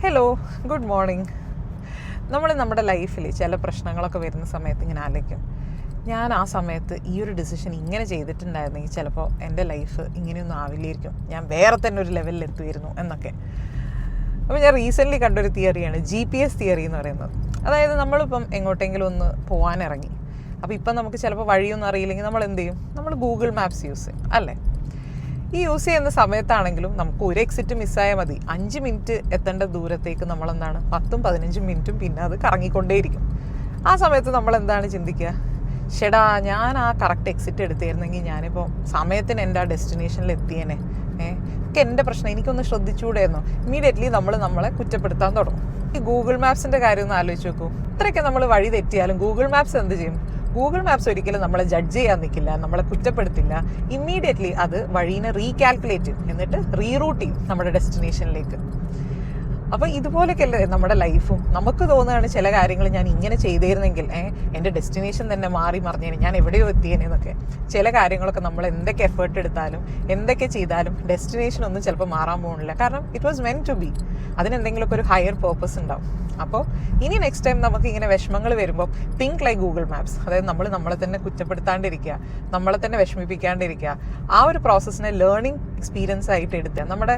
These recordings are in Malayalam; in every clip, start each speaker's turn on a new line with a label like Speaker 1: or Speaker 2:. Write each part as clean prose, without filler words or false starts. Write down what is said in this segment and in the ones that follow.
Speaker 1: Hello, good morning. നമ്മുടെ ലൈഫിൽ ചില പ്രശ്നങ്ങളൊക്കെ വരുന്ന സമയത്ത് ഇങ്ങനെ ആലോചിക്കും, ഞാൻ ആ സമയത്ത് ഈ ഒരു ഡിസിഷൻ ഇങ്ങനെ ചെയ്തിട്ടുണ്ടായിരുന്നെങ്കിൽ ചിലപ്പോൾ എൻ്റെ ലൈഫ് ഇങ്ങനെയൊന്നും ആവില്ലായിരിക്കും, ഞാൻ വേറെ തന്നെ ഒരു ലെവലിൽ എത്തുമായിരുന്നു എന്നൊക്കെ. അപ്പോൾ ഞാൻ റീസെൻ്റ്ലി കണ്ടൊരു തിയറിയാണ് GPS തിയറി എന്ന് പറയുന്നത്. അതായത് നമ്മളിപ്പം എങ്ങോട്ടെങ്കിലും ഒന്ന് പോകാനിറങ്ങി, അപ്പോൾ ഇപ്പം നമുക്ക് ചിലപ്പോൾ വഴിയൊന്നും അറിയില്ലെങ്കിൽ നമ്മൾ എന്ത് ചെയ്യും? നമ്മൾ ഗൂഗിൾ മാപ്സ് യൂസ് ചെയ്യും അല്ലേ? ഈ യൂസ് ചെയ്യുന്ന സമയത്താണെങ്കിലും നമുക്ക് ഒരു എക്സിറ്റ് മിസ്സായാൽ മതി, 5 മിനിറ്റ് എത്തേണ്ട ദൂരത്തേക്ക് നമ്മളെന്താണ് 10-15 മിനിറ്റും പിന്നെ അത് കറങ്ങിക്കൊണ്ടേയിരിക്കും. ആ സമയത്ത് നമ്മളെന്താണ് ചിന്തിക്കുക? ഷെടാ, ഞാൻ ആ കറക്റ്റ് എക്സിറ്റ് എടുത്തിരുന്നെങ്കിൽ ഞാനിപ്പോൾ സമയത്തിന് എൻ്റെ ആ ഡെസ്റ്റിനേഷനിൽ എത്തിയേനെ. ഒക്കെ എൻ്റെ പ്രശ്നം, എനിക്കൊന്ന് ശ്രദ്ധിച്ചുകൂടെയെന്നോ? ഇമ്മീഡിയറ്റ്ലി നമ്മളെ കുറ്റപ്പെടുത്താൻ തുടങ്ങും. ഈ ഗൂഗിൾ മാപ്സിൻ്റെ കാര്യം ഒന്ന് ആലോചിച്ച് നോക്കൂ. ഇത്രയൊക്കെ നമ്മൾ വഴി തെറ്റിയാലും ഗൂഗിൾ മാപ്സ് എന്ത് ചെയ്യും? ഗൂഗിൾ മാപ്സ് ഒരിക്കലും നമ്മളെ ജഡ്ജ് ചെയ്യാൻ നിൽക്കില്ല, നമ്മളെ കുറ്റപ്പെടുത്തില്ല. ഇമ്മീഡിയറ്റ്ലി അത് വഴീനെ റീകാൽക്കുലേറ്റ് ചെയ്യും, എന്നിട്ട് റീറൂട്ട് ചെയ്യും നമ്മുടെ ഡെസ്റ്റിനേഷനിലേക്ക്. അപ്പോൾ ഇതുപോലെയൊക്കെയല്ലേ നമ്മുടെ ലൈഫും. നമുക്ക് തോന്നുകയാണ് ചില കാര്യങ്ങൾ ഞാൻ ഇങ്ങനെ ചെയ്തിരുന്നെങ്കിൽ എൻ്റെ ഡെസ്റ്റിനേഷൻ തന്നെ മാറി മറിഞ്ഞേനെ, ഞാൻ എവിടെയോ എത്തിയേനെന്നൊക്കെ. ചില കാര്യങ്ങളൊക്കെ നമ്മൾ എന്തൊക്കെ എഫേർട്ട് എടുത്താലും എന്തൊക്കെ ചെയ്താലും ഡെസ്റ്റിനേഷൻ ഒന്നും ചിലപ്പോൾ മാറാൻ പോകുന്നില്ല. കാരണം ഇറ്റ് വാസ് മെന്റ് ടു ബി. അതിനെന്തെങ്കിലുമൊക്കെ ഒരു ഹയർ പേർപ്പസ് ഉണ്ടാവും. അപ്പോൾ ഇനി നെക്സ്റ്റ് ടൈം നമുക്ക് ഇങ്ങനെ വിഷമങ്ങൾ വരുമ്പോൾ തിങ്ക് ലൈക്ക് ഗൂഗിൾ മാപ്സ്. അതായത് നമ്മളെ തന്നെ കുറ്റപ്പെടുത്താണ്ടിരിക്കുക, നമ്മളെ തന്നെ വിഷമിപ്പിക്കാണ്ടിരിക്കുക. ആ ഒരു പ്രോസസ്സിനെ ലേണിംഗ് എക്സ്പീരിയൻസ് ആയിട്ട് എടുക്കുക. നമ്മുടെ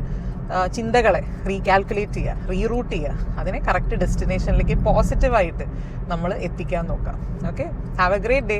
Speaker 1: ചിന്തകളെ റീകാൽക്കുലേറ്റ് ചെയ്യുക, റീറൂട്ട് ചെയ്യുക, അതിനെ കറക്റ്റ് ഡെസ്റ്റിനേഷനിലേക്ക് പോസിറ്റീവായിട്ട് നമ്മൾ എത്തിക്കാൻ നോക്കാം. Okay, have A great day.